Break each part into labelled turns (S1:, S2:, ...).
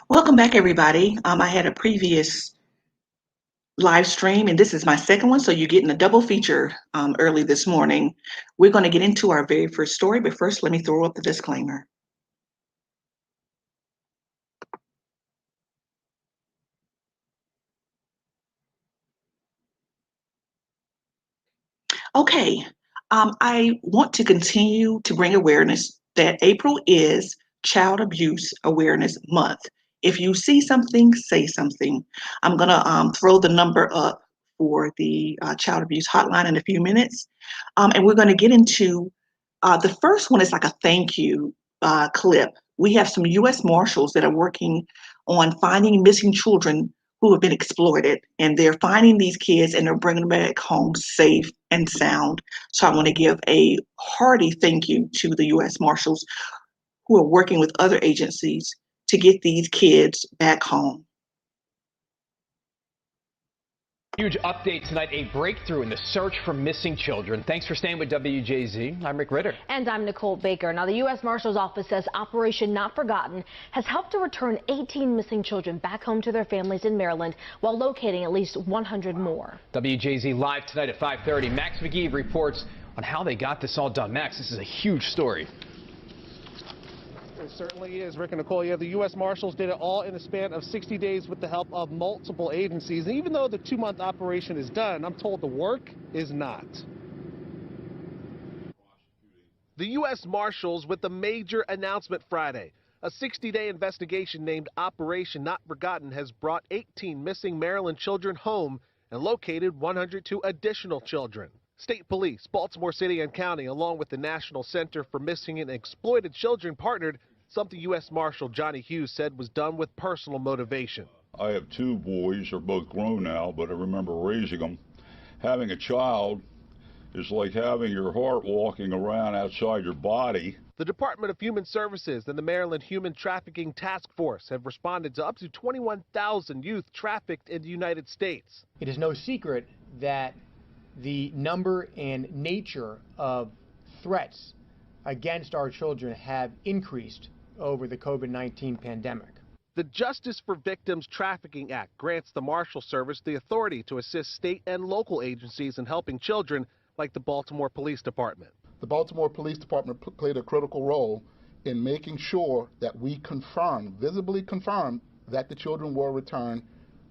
S1: Welcome back, everybody. I had a previous live stream, and this is my second one, so you're getting a double feature early this morning. We're going to get into our very first story, but first, let me throw up the disclaimer. Okay, I want to continue to bring awareness that April is Child Abuse Awareness Month. If you see something, say something. I'm going to throw the number up for the Child Abuse Hotline in a few minutes. And we're going to get into the first one is like a thank you clip. We have some US Marshals that are working on finding missing children who have been exploited, and they're finding these kids and they're bringing them back home safe and sound. So I want to give a hearty thank you to the US Marshals who are working with other agencies to get these kids back home.
S2: Huge update tonight, a breakthrough in the search for missing children. Thanks for staying with WJZ. I'm Rick Ritter.
S3: And I'm Nicole Baker. Now, the U.S. Marshals Office says Operation Not Forgotten has helped to return 18 missing children back home to their families in Maryland while locating at least 100 more.
S2: WJZ live tonight at 5:30. Max McGee reports on how they got this all done. Max, this is a huge story.
S4: It certainly is, Rick and Nicole. Yeah, the U.S. Marshals did it all in a span of 60 days with the help of multiple agencies. And even though the 2-month operation is done, I'm told the work is not. The U.S. Marshals with a major announcement Friday. A 60-day investigation named Operation Not Forgotten has brought 18 missing Maryland children home and located 102 additional children. State police, Baltimore City and County, along with the National Center for Missing and Exploited Children partnered, something U.S. Marshal Johnny Hughes said was done with personal motivation.
S5: I have 2 boys. They're both grown now, but I remember raising them. Having a child is like having your heart walking around outside your body.
S4: The Department of Human Services and the Maryland Human Trafficking Task Force have responded to up to 21,000 youth trafficked in the United States.
S6: It is no secret that the number and nature of threats against our children have increased over the COVID-19 pandemic.
S4: The Justice for Victims Trafficking Act grants the Marshal Service the authority to assist state and local agencies in helping children, like the Baltimore Police Department.
S7: The Baltimore Police Department played a critical role in making sure that we visibly confirmed that the children were returned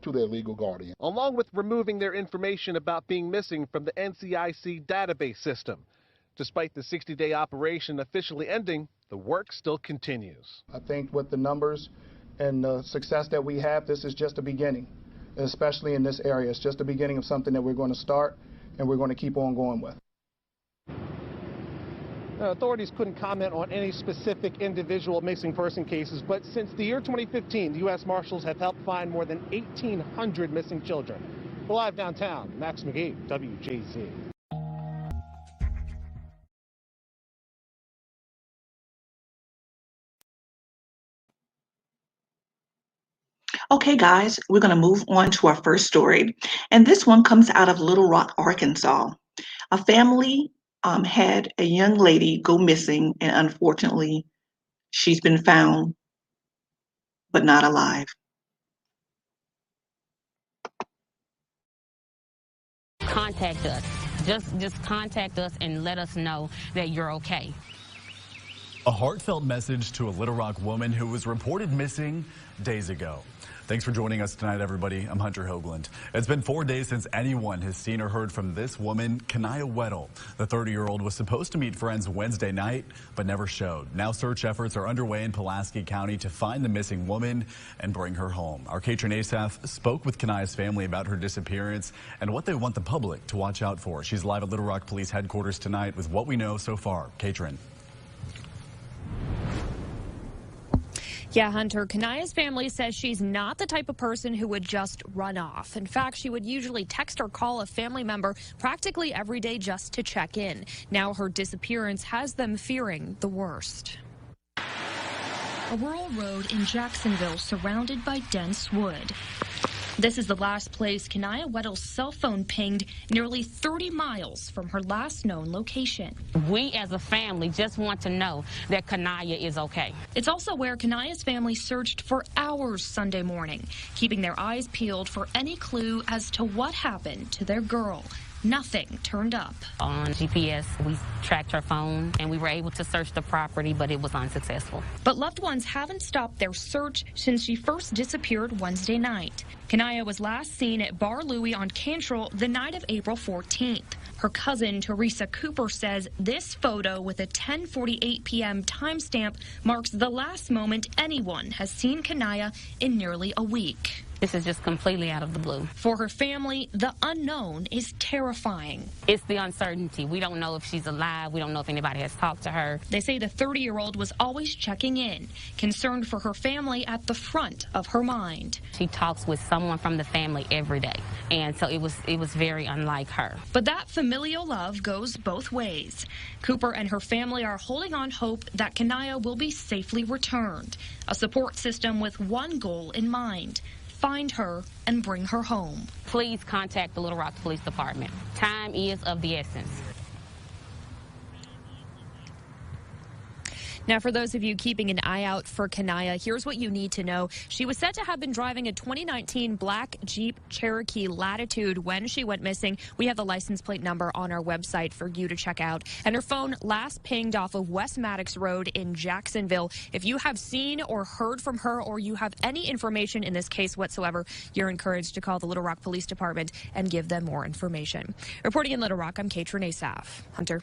S7: to their legal guardian,
S4: along with removing their information about being missing from the NCIC database system. Despite the 60-day operation officially ending, the work still continues.
S6: I think with the numbers and the success that we have, this is just a beginning, especially in this area. It's just the beginning of something that we're going to start and we're going to keep on going with.
S4: Authorities couldn't comment on any specific individual missing person cases, but since the year 2015, the U.S. Marshals have helped find more than 1,800 missing children. We're live downtown. Max McGee, WJZ.
S1: Okay, guys, we're going to move on to our first story. And this one comes out of Little Rock, Arkansas. A family had a young lady go missing, and unfortunately, she's been found, but not alive.
S8: Contact us. Just contact us and let us know that you're okay.
S9: A heartfelt message to a Little Rock woman who was reported missing days ago. Thanks for joining us tonight, everybody. I'm Hunter Hoagland. It's been 4 days since anyone has seen or heard from this woman, Kanaya Weddle. The 30-year-old was supposed to meet friends Wednesday night, but never showed. Now search efforts are underway in Pulaski County to find the missing woman and bring her home. Our Katrin Asaf spoke with Kanaya's family about her disappearance and what they want the public to watch out for. She's live at Little Rock Police Headquarters tonight with what we know so far. Katrin.
S10: Yeah, Hunter, Kanaya's family says she's not the type of person who would just run off. In fact, she would usually text or call a family member practically every day just to check in. Now her disappearance has them fearing the worst. A rural road in Jacksonville surrounded by dense wood. This is the last place Kenaya Weddle's cell phone pinged, nearly 30 miles from her last known location.
S8: We as a family just want to know that Kenaya is okay.
S10: It's also where Kenaya's family searched for hours Sunday morning, keeping their eyes peeled for any clue as to what happened to their girl. Nothing turned up.
S8: On GPS, we tracked her phone, and we were able to search the property, but it was unsuccessful.
S10: But loved ones haven't stopped their search since she first disappeared Wednesday night. Kenaya was last seen at Bar Louie on Cantrell the night of April 14th. Her cousin, Teresa Cooper, says this photo with a 10:48 p.m. timestamp marks the last moment anyone has seen Kenaya in nearly a week.
S8: This is just completely out of the blue.
S10: For her family, the unknown is terrifying.
S8: It's the uncertainty. We don't know if she's alive. We don't know if anybody has talked to her.
S10: They say the 30-year-old was always checking in, concerned for her family at the front of her mind.
S8: She talks with someone from the family every day, and so it was very unlike her.
S10: But that familial love goes both ways. Cooper and her family are holding on hope that Kenaya will be safely returned, a support system with one goal in mind: find her and bring her home.
S8: Please contact the Little Rock Police Department. Time is of the essence.
S10: Now, for those of you keeping an eye out for Kenaya, here's what you need to know. She was said to have been driving a 2019 black Jeep Cherokee Latitude when she went missing. We have the license plate number on our website for you to check out. And her phone last pinged off of West Maddox Road in Jacksonville. If you have seen or heard from her, or you have any information in this case whatsoever, you're encouraged to call the Little Rock Police Department and give them more information. Reporting in Little Rock, I'm Katrin Asaf. Hunter.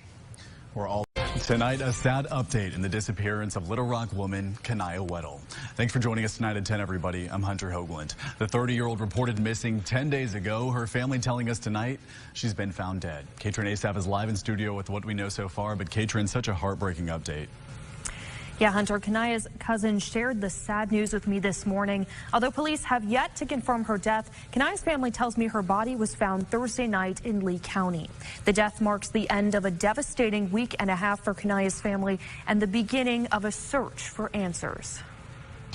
S9: We're all tonight, a sad update in the disappearance of Little Rock woman Kenaya Weddle. Thanks for joining us tonight at 10, everybody. I'm Hunter Hoagland. The 30-year-old reported missing 10 days ago. Her family telling us tonight she's been found dead. Katrin Asaf is live in studio with what we know so far. But Katrin, such a heartbreaking update.
S11: Yeah, Hunter, Kenaya's cousin shared the sad news with me this morning. Although police have yet to confirm her death, Kenaya's family tells me her body was found Thursday night in Lee County. The death marks the end of a devastating week and a half for Kenaya's family and the beginning of a search for answers.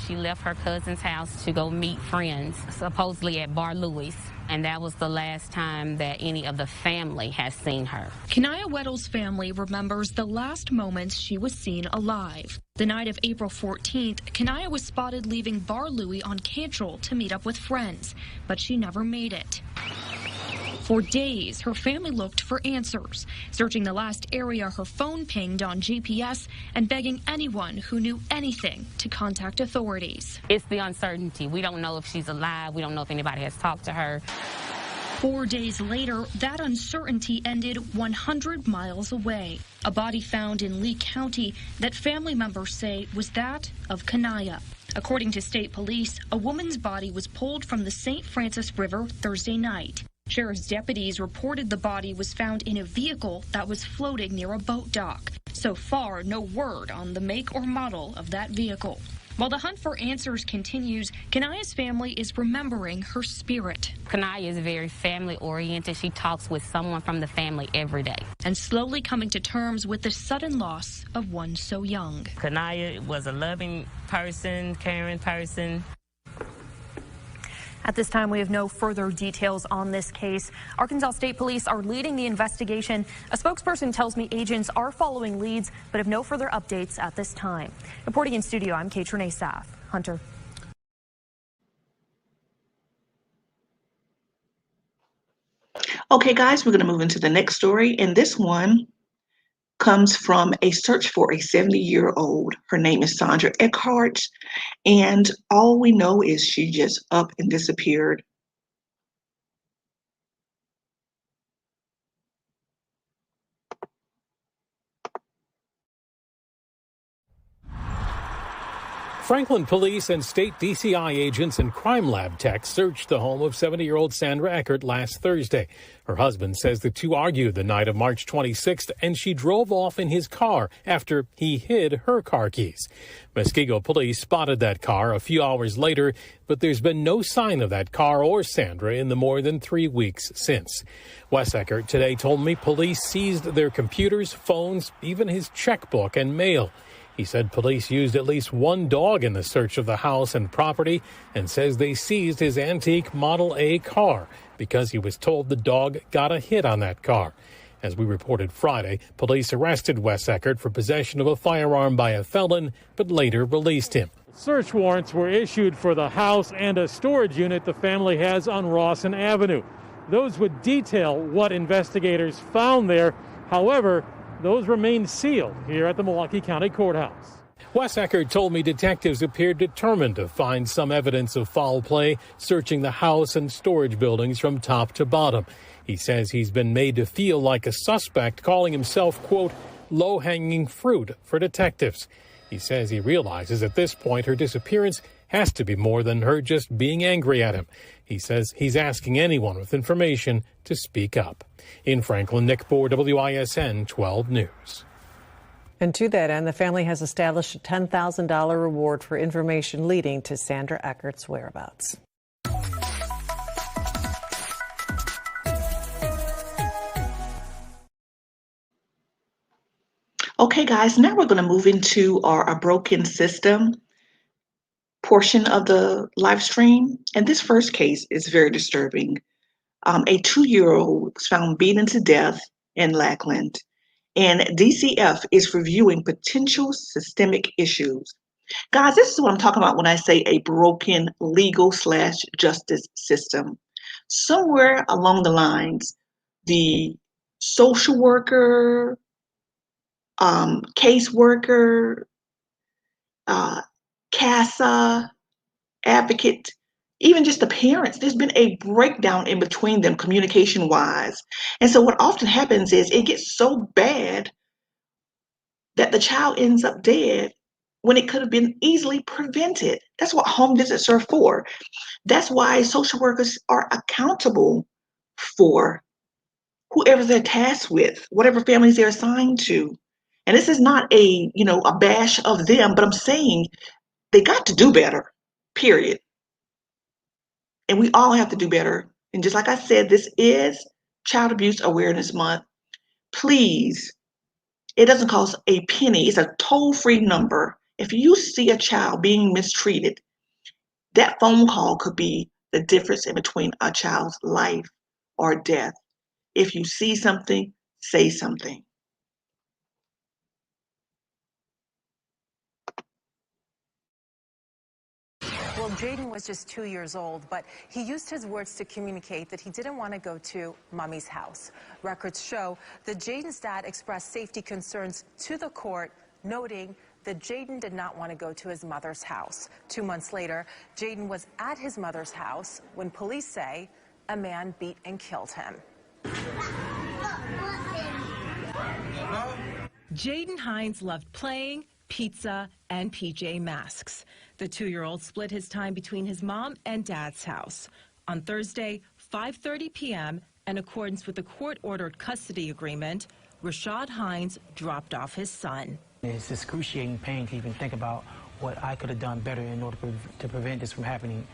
S8: She left her cousin's house to go meet friends, supposedly at Bar Louie, and that was the last time that any of the family has seen her.
S10: Kenaya Weddle's family remembers the last moments she was seen alive. The night of April 14th, Kenaya was spotted leaving Bar Louie on Cantrell to meet up with friends, but she never made it. For days, her family looked for answers, searching the last area her phone pinged on GPS and begging anyone who knew anything to contact authorities.
S8: It's the uncertainty. We don't know if she's alive. We don't know if anybody has talked to her.
S10: 4 days later, that uncertainty ended 100 miles away. A body found in Lee County that family members say was that of Kenaya. According to state police, a woman's body was pulled from the St. Francis River Thursday night. Sheriff's deputies reported the body was found in a vehicle that was floating near a boat dock. So far, no word on the make or model of that vehicle. While the hunt for answers continues, Kenaya's family is remembering her spirit.
S8: Kenaya is very family-oriented. She talks with someone from the family every day.
S10: And slowly coming to terms with the sudden loss of one so young.
S12: Kenaya was a loving person, caring person.
S11: At this time, we have no further details on this case. Arkansas State Police are leading the investigation. A spokesperson tells me agents are following leads, but have no further updates at this time. Reporting in studio, I'm Katrin Asaf. Hunter.
S1: Okay, guys, we're going to move into the next story, and this one comes from a search for a 70-year-old. Her name is Sandra Eckhart, and all we know is she just up and disappeared.
S13: Franklin police and state DCI agents and crime lab techs searched the home of 70-year-old Sandra Eckert last Thursday. Her husband says the two argued the night of March 26th, and she drove off in his car after he hid her car keys. Muskego police spotted that car a few hours later, but there's been no sign of that car or Sandra in the more than 3 weeks since. Wes Eckert today told me police seized their computers, phones, even his checkbook and mail. He said police used at least one dog in the search of the house and property and says they seized his antique Model A car because he was told the dog got a hit on that car. As we reported Friday, police arrested Wes Eckert for possession of a firearm by a felon, but later released him.
S14: Search warrants were issued for the house and a storage unit the family has on Rawson Avenue. Those would detail what investigators found there. However, those remain sealed here at the Milwaukee County Courthouse.
S13: Wes Eckert told me detectives appeared determined to find some evidence of foul play, searching the house and storage buildings from top to bottom. He says he's been made to feel like a suspect, calling himself, quote, low-hanging fruit for detectives. He says he realizes at this point her disappearance has to be more than her just being angry at him. He says he's asking anyone with information to speak up. In Franklin, Nick Bohr, WISN 12 News.
S15: And to that end, the family has established a $10,000 reward for information leading to Sandra Eckert's whereabouts.
S1: Okay, guys, now we're going to move into our broken system portion of the live stream. And this first case is very disturbing. A 2-year-old was found beaten to death in Lackland, and DCF is reviewing potential systemic issues. Guys, this is what I'm talking about when I say a broken legal/justice system. Somewhere along the lines, the social worker, caseworker, CASA, advocate, even just the parents, there's been a breakdown in between them communication-wise. And so what often happens is it gets so bad that the child ends up dead when it could have been easily prevented. That's what home visits are for. That's why social workers are accountable for whoever they're tasked with, whatever families they're assigned to. And this is not a bash of them, but I'm saying they got to do better, period. And we all have to do better. And just like I said, this is Child Abuse Awareness Month. Please, it doesn't cost a penny. It's a toll-free number. If you see a child being mistreated, that phone call could be the difference in between a child's life or death. If you see something, say something.
S16: Well, Jaden was just 2 years old, but he used his words to communicate that he didn't want to go to Mommy's house. Records show that Jaden's dad expressed safety concerns to the court, noting that Jaden did not want to go to his mother's house. 2 months later, Jaden was at his mother's house when police say a man beat and killed him.
S17: Jaden Hines loved playing, pizza, and PJ Masks. The 2-year-old split his time between his mom and dad's house. On Thursday, 5:30 p.m., in accordance with the court-ordered custody agreement, Rashad Hines dropped off his son.
S18: It's excruciating pain to even think about what I could have done better in order to prevent this from happening.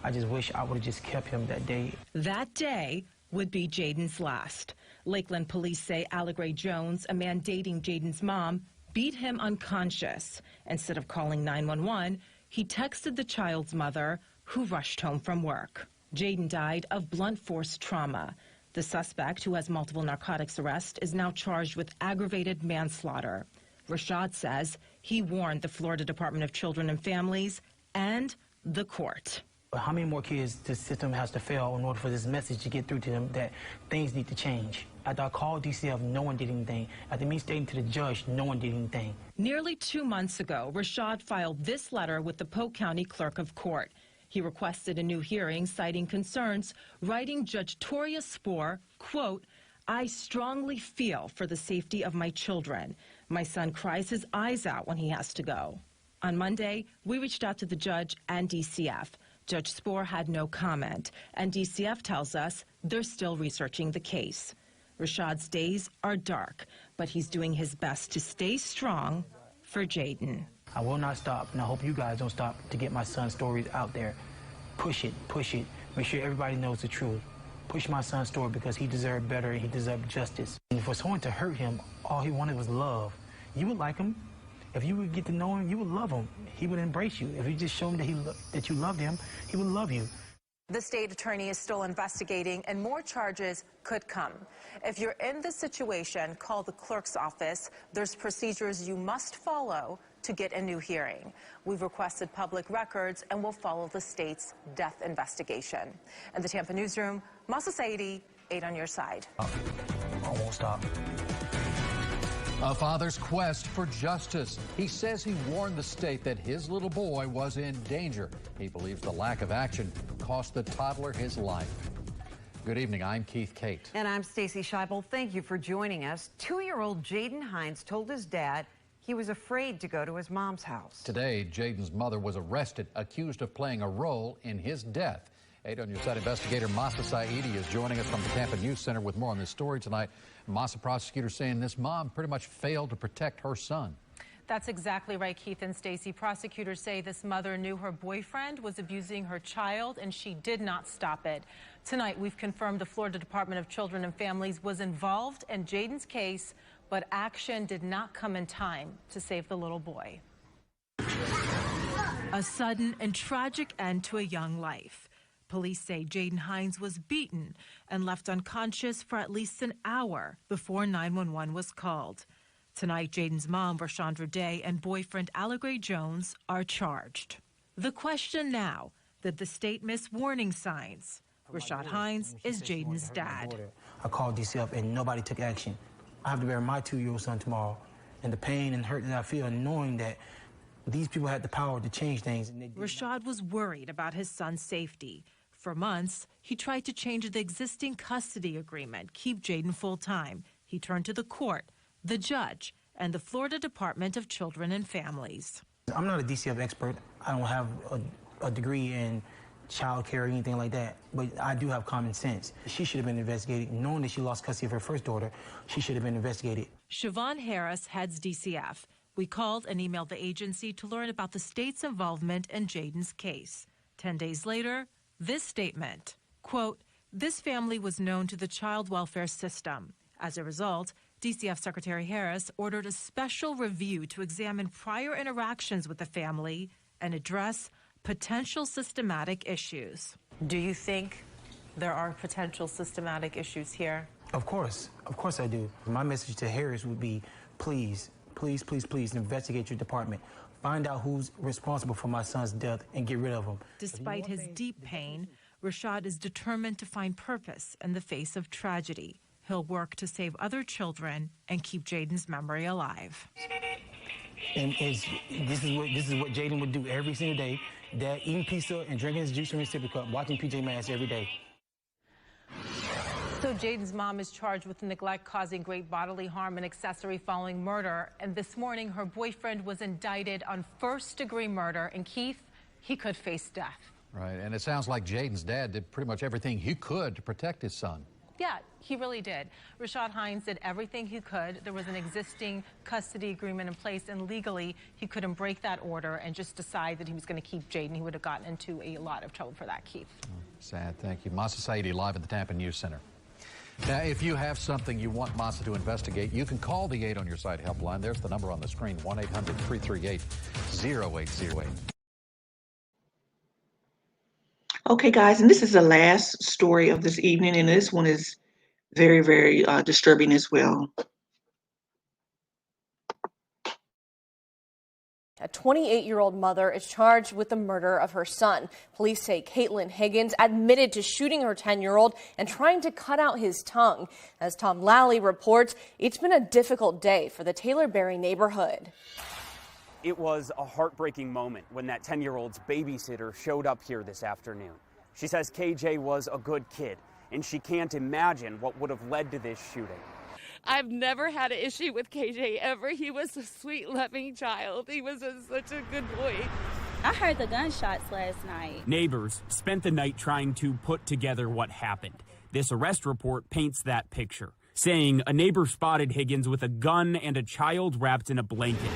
S18: I just wish I would have just kept him that day.
S17: That day would be Jaden's last. Lakeland police say Allegra Jones, a man dating Jaden's mom, beat him unconscious. Instead of calling 911, he texted the child's mother, who rushed home from work. Jaden died of blunt force trauma. The suspect, who has multiple narcotics arrests, is now charged with aggravated manslaughter. Rashad says he warned the Florida Department of Children and Families and the court.
S18: How many more kids this system has to fail in order for this message to get through to them that things need to change? After I called DCF, no one did anything. After me stating to the judge, no one did anything.
S17: Nearly 2 months ago, Rashad filed this letter with the Polk County Clerk of Court. He requested a new hearing, citing concerns, writing Judge Toria Spoor, quote, I strongly feel for the safety of my children. My son cries his eyes out when he has to go. On Monday, we reached out to the judge and DCF. Judge Spoor had no comment, and DCF tells us they're still researching the case. Rashad's days are dark, but he's doing his best to stay strong for Jaden.
S18: I will not stop, and I hope you guys don't stop to get my son's stories out there. Push it, push it. Make sure everybody knows the truth. Push my son's story because he deserved better and he deserved justice. And for someone to hurt him, all he wanted was love. You would like him. If you would get to know him, you would love him. He would embrace you. If you just show him that you loved him, he would love you.
S16: The state attorney is still investigating, and more charges could come. If you're in this situation, call the clerk's office. There's procedures you must follow to get a new hearing. We've requested public records, and we'll follow the state's death investigation. In the Tampa newsroom, Masa Saidi, 8 on your side.
S18: I won't stop.
S19: A father's quest for justice. He says he warned the state that his little boy was in danger. He believes the lack of action cost the toddler his life. Good evening, I'm Keith Kate.
S20: And I'm Stacy Scheibel. Thank you for joining us. 2-year-old Jaden Hines told his dad he was afraid to go to his mom's house.
S19: Today, Jaden's mother was arrested, accused of playing a role in his death. 8 on your side investigator Masa Saidi is joining us from the Tampa News Center with more on this story tonight. Masa, prosecutors saying this mom pretty much failed to protect her son.
S17: That's exactly right, Keith and Stacy. Prosecutors say this mother knew her boyfriend was abusing her child, and she did not stop it. Tonight, we've confirmed the Florida Department of Children and Families was involved in Jaden's case, but action did not come in time to save the little boy. A sudden and tragic end to a young life. Police say Jaden Hines was beaten and left unconscious for at least an hour before 911 was called. Tonight, Jaden's mom, Rashandra Day, and boyfriend Allegra Jones are charged. The question now, did the state miss warning signs? Rashad Hines is Jaden's dad.
S18: I called DC up and nobody took action. I have to bury my 2-year-old son tomorrow, and the pain and hurt that I feel knowing that these people had the power to change things.
S17: Rashad was worried about his son's safety. For months, he tried to change the existing custody agreement, keep Jaden full-time. He turned to the court, the judge, and the Florida Department of Children and Families.
S18: I'm not a DCF expert. I don't have a degree in child care or anything like that, but I do have common sense. She should have been investigated. Knowing that she lost custody of her first daughter, she should have been investigated.
S17: Siobhan Harris heads DCF. We called and emailed the agency to learn about the state's involvement in Jaden's case. 10 days later, this statement, quote, "This family was known to the child welfare system. As a result, DCF Secretary Harris ordered a special review to examine prior interactions with the family and address potential systematic issues."
S16: Do you think there are potential systematic issues here?
S18: Of course I do. My message to Harris would be, please, please, please, please investigate your department. Find out who's responsible for my son's death and get rid of him.
S17: Despite his deep pain, Rashad is determined to find purpose in the face of tragedy. He'll work to save other children and keep Jaden's memory alive.
S18: And this is what Jaden would do every single day. Dad eating pizza and drinking his juice from his sippy cup, watching PJ Masks every day.
S17: So Jaden's mom is charged with neglect causing great bodily harm and accessory following murder. And this morning, her boyfriend was indicted on first-degree murder. And Keith, he could face death.
S19: Right, and it sounds like Jaden's dad did pretty much everything he could to protect his son.
S17: Yeah, he really did. Rashad Hines did everything he could. There was an existing custody agreement in place, and legally, he couldn't break that order and just decide that he was going to keep Jaden. He would have gotten into a lot of trouble for that, Keith.
S19: Sad, thank you. Masa Saidi live at the Tampa News Center. Now, if you have something you want Masa to investigate, you can call the 8 on your side helpline. There's the number on the screen, 1-800-338-0808.
S1: Okay, guys, and this is the last story of this evening, and this one is very, very disturbing as well.
S21: A 28-year-old mother is charged with the murder of her son. Police say Caitlin Higgins admitted to shooting her 10-year-old and trying to cut out his tongue. As Tom Lally reports, it's been a difficult day for the Taylorberry neighborhood.
S22: It was a heartbreaking moment when that 10-year-old's babysitter showed up here this afternoon. She says KJ was a good kid, and she can't imagine what would have led to this shooting.
S23: I've never had an issue with KJ ever. He was a sweet, loving child. He was such a good boy.
S24: I heard the gunshots last night.
S25: Neighbors spent the night trying to put together what happened. This arrest report paints that picture, saying a neighbor spotted Higgins with a gun and a child wrapped in a blanket.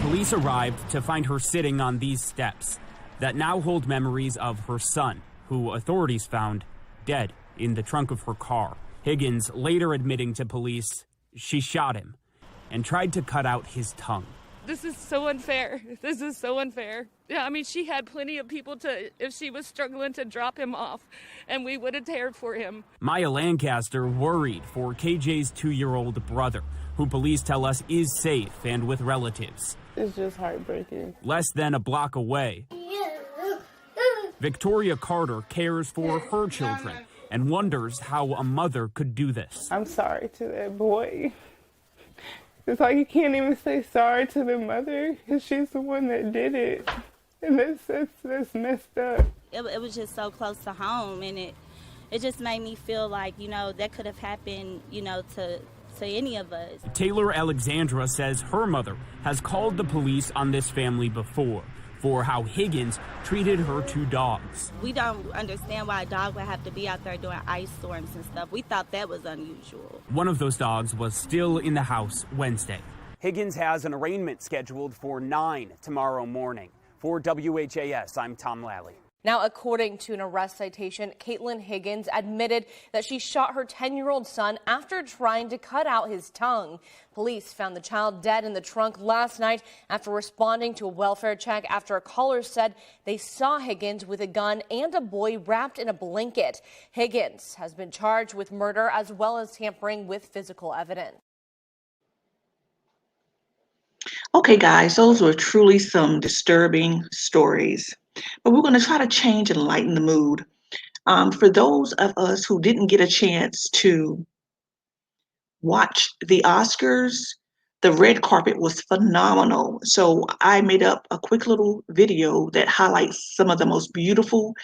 S25: Police arrived to find her sitting on these steps that now hold memories of her son, who authorities found dead in the trunk of her car. Higgins later admitting to police she shot him. and tried to cut out his tongue.
S23: This is so unfair. This is so unfair. Yeah, I mean, she had plenty of people if she was struggling, to drop him off, and we would have cared for him.
S25: Maya Lancaster worried for KJ's 2-year-old brother, who police tell us is safe and with relatives.
S2: It's just heartbreaking.
S25: Less than a block away, Victoria Carter cares for her children and wonders how a mother could do this.
S2: I'm sorry to that boy. It's like you can't even say sorry to the mother because she's the one that did it. And that's messed up.
S24: It was just so close to home, and it just made me feel like, that could have happened, to any of us.
S25: Taylor Alexandra says her mother has called the police on this family before for how Higgins treated her 2 dogs.
S24: We don't understand why a dog would have to be out there doing ice storms and stuff. We thought that was unusual.
S25: One of those dogs was still in the house Wednesday.
S22: Higgins has an arraignment scheduled for 9 tomorrow morning. For WHAS, I'm Tom Lally.
S21: Now, according to an arrest citation, Caitlin Higgins admitted that she shot her 10-year-old son after trying to cut out his tongue. Police found the child dead in the trunk last night after responding to a welfare check after a caller said they saw Higgins with a gun and a boy wrapped in a blanket. Higgins has been charged with murder as well as tampering with physical evidence.
S1: Okay, guys, those were truly some disturbing stories. But we're going to try to change and lighten the mood. For those of us who didn't get a chance to watch the Oscars, the red carpet was phenomenal. So I made up a quick little video that highlights some of the most beautiful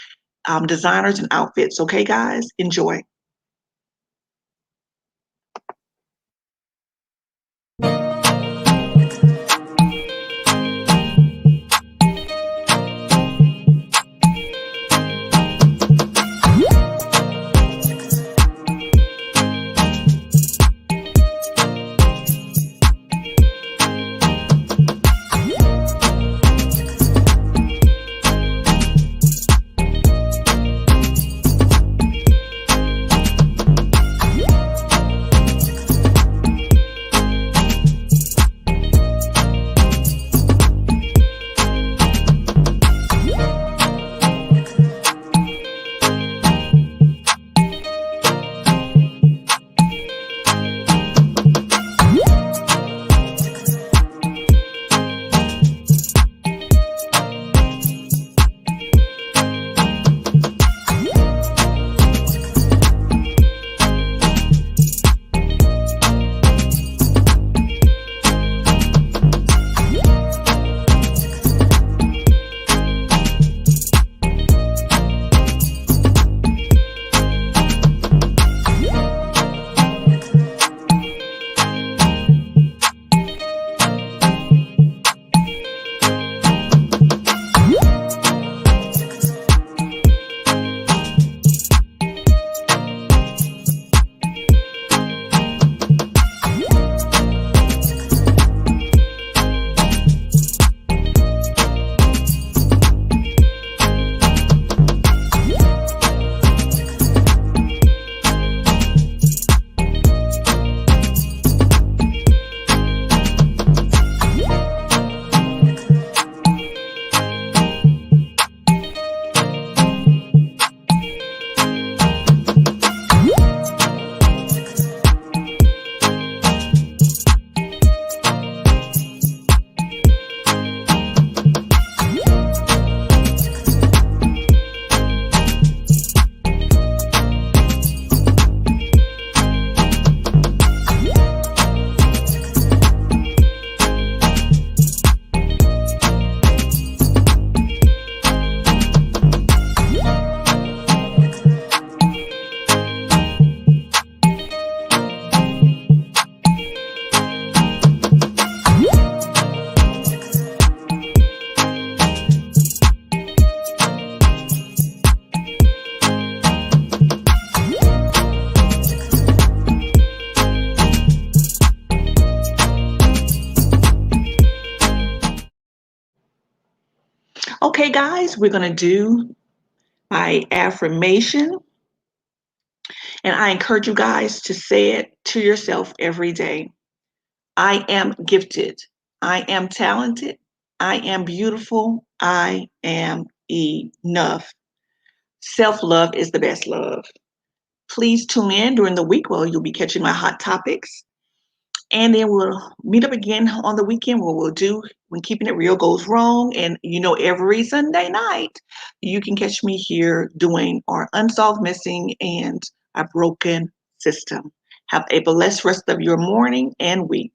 S1: designers and outfits. Okay, guys, enjoy. Okay, guys, we're going to do my affirmation. And I encourage you guys to say it to yourself every day. I am gifted. I am talented. I am beautiful. I am enough. Self-love is the best love. Please tune in during the week where you'll be catching my hot topics. And then we'll meet up again on the weekend where we'll do When Keeping It Real Goes Wrong. And every Sunday night, you can catch me here doing our Unsolved Missing and a Broken System. Have a blessed rest of your morning and week.